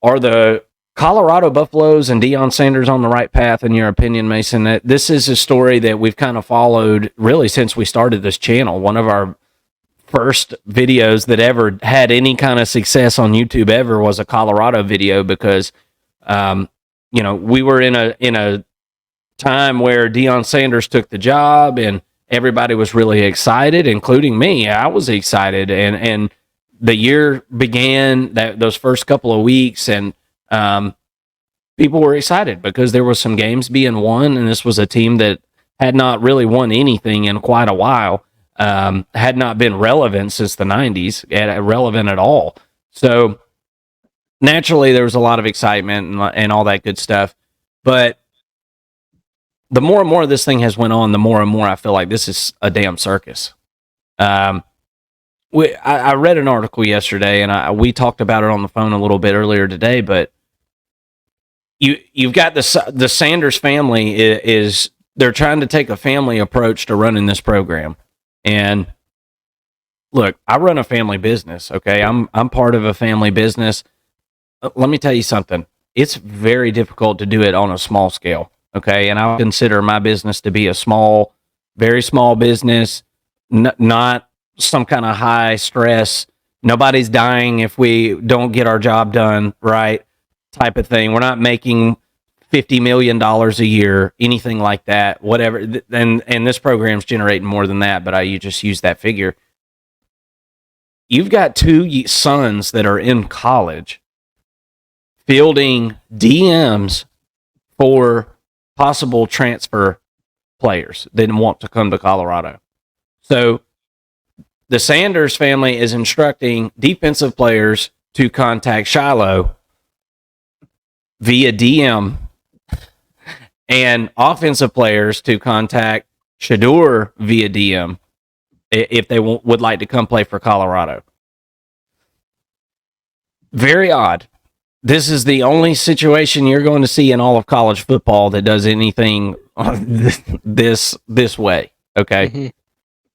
Are the Colorado Buffaloes and Deion Sanders on the right path, in your opinion, Mason? That this is a story that we've kind of followed really since we started this channel. One of our first videos that ever had any kind of success on YouTube ever was a Colorado video because, we were in a time where Deion Sanders took the job and everybody was really excited, including me. I was excited, and the year began those first couple of weeks, and people were excited because there was some games being won, and this was a team that had not really won anything in quite a while. Had not been relevant since the 90s, relevant at all. So naturally, there was a lot of excitement and all that good stuff. But the more and more this thing has went on, the more and more I feel like this is a damn circus. I read an article yesterday, and we talked about it on the phone a little bit earlier today. But you've got the Sanders family is they're trying to take a family approach to running this program. And look, I run a family business. Okay, I'm part of a family business. Let me tell you something. It's very difficult to do it on a small scale. Okay, and I consider my business to be a small, very small business, not some kind of high stress. Nobody's dying if we don't get our job done right, type of thing. We're not making $50 million a year, anything like that, whatever. And this program's generating more than that, but you just use that figure. You've got two sons that are in college fielding DMs for possible transfer players that want to come to Colorado. So the Sanders family is instructing defensive players to contact Shiloh via DM, and offensive players to contact Shedeur via DM if they would like to come play for Colorado. Very odd. This is the only situation you're going to see in all of college football that does anything this way. Okay. Mm-hmm.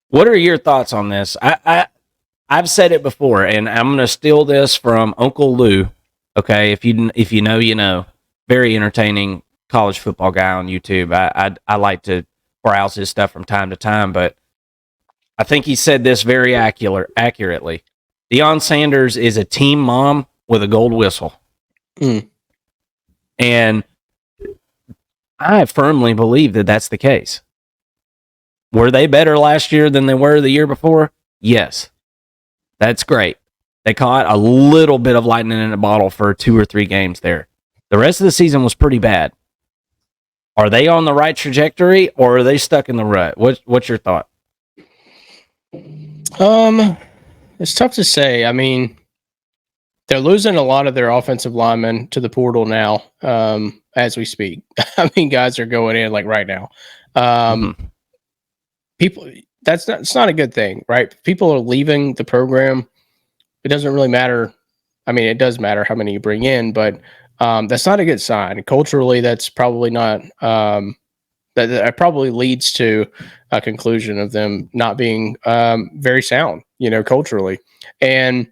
What are your thoughts on this? I've said it before, and I'm going to steal this from Uncle Lou. Okay, if you know, you know. Very entertaining college football guy on YouTube. I like to browse his stuff from time to time, but I think he said this very accurately. Deion Sanders is a team mom with a gold whistle. Mm. And I firmly believe that that's the case. Were they better last year than they were the year before? Yes. That's great. They caught a little bit of lightning in a bottle for 2 or 3 games there. The rest of the season was pretty bad. Are they on the right trajectory, or are they stuck in the rut? What's your thought? It's tough to say. I mean, they're losing a lot of their offensive linemen to the portal now, as we speak. I mean, guys are going in like right now. People, it's not a good thing, right? People are leaving the program. It doesn't really matter. I mean, it does matter how many you bring in, but that's not a good sign. Culturally, that's probably not. That probably leads to a conclusion of them not being very sound, culturally. And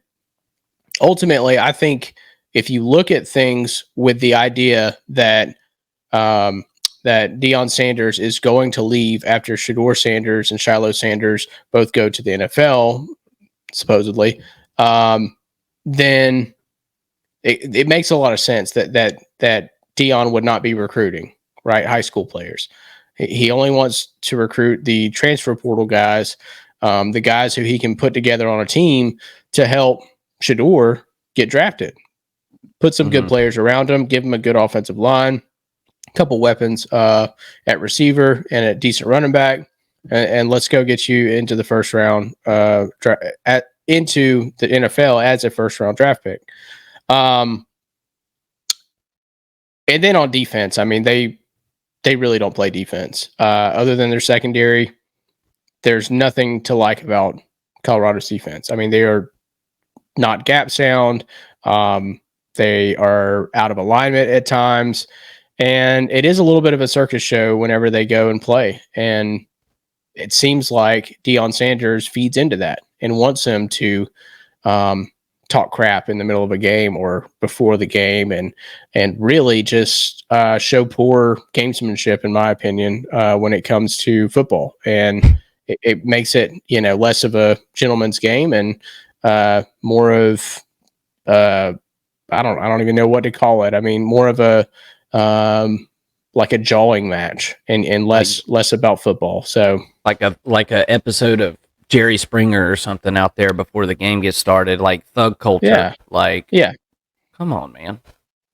ultimately, I think if you look at things with the idea that that Deion Sanders is going to leave after Shedeur Sanders and Shiloh Sanders both go to the NFL, supposedly, then it makes a lot of sense that Deion would not be recruiting, right, high school players. He only wants to recruit the transfer portal guys, the guys who he can put together on a team to help Shedeur get drafted. Put some good players around him, give him a good offensive line, a couple weapons at receiver and a decent running back, and let's go get you into the first round, into the NFL as a first round draft pick. And then on defense, I mean, they really don't play defense. Other than their secondary, there's nothing to like about Colorado's defense. I mean, they are not gap sound. They are out of alignment at times. And it is a little bit of a circus show whenever they go and play. And it seems like Deion Sanders feeds into that and wants him to talk crap in the middle of a game or before the game, and really just show poor gamesmanship, in my opinion, when it comes to football. And it makes it, less of a gentleman's game and more of I don't even know what to call it. I mean, more of a like a jawing match, and less about football. So like a episode of Jerry Springer or something out there before the game gets started, like thug culture. Yeah. Like, yeah, come on, man.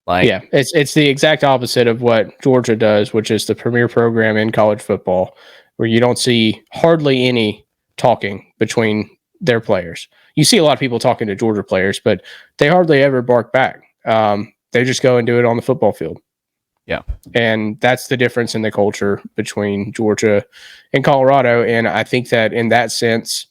Like, yeah, it's the exact opposite of what Georgia does, which is the premier program in college football, where you don't see hardly any talking between their players. You see a lot of people talking to Georgia players, but they hardly ever bark back. They just go and do it on the football field. yeah. And that's the difference in the culture between Georgia and Colorado. And I think that in that sense,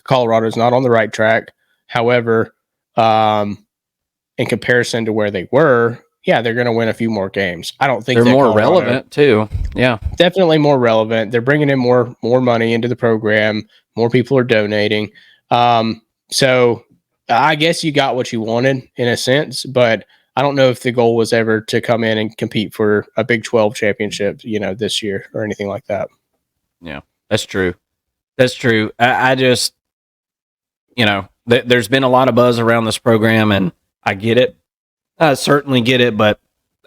Colorado is not on the right track. However, in comparison to where they were, yeah, they're going to win a few more games. I don't think they're more Colorado, relevant too. Yeah, definitely more relevant. They're bringing in more money into the program. More people are donating. So I guess you got what you wanted in a sense, but I don't know if the goal was ever to come in and compete for a Big 12 championship, this year or anything like that. Yeah, that's true. That's true. I just, there's been a lot of buzz around this program, and I get it. I certainly get it, but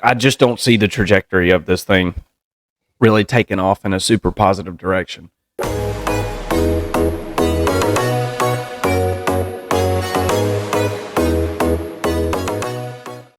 I just don't see the trajectory of this thing really taking off in a super positive direction.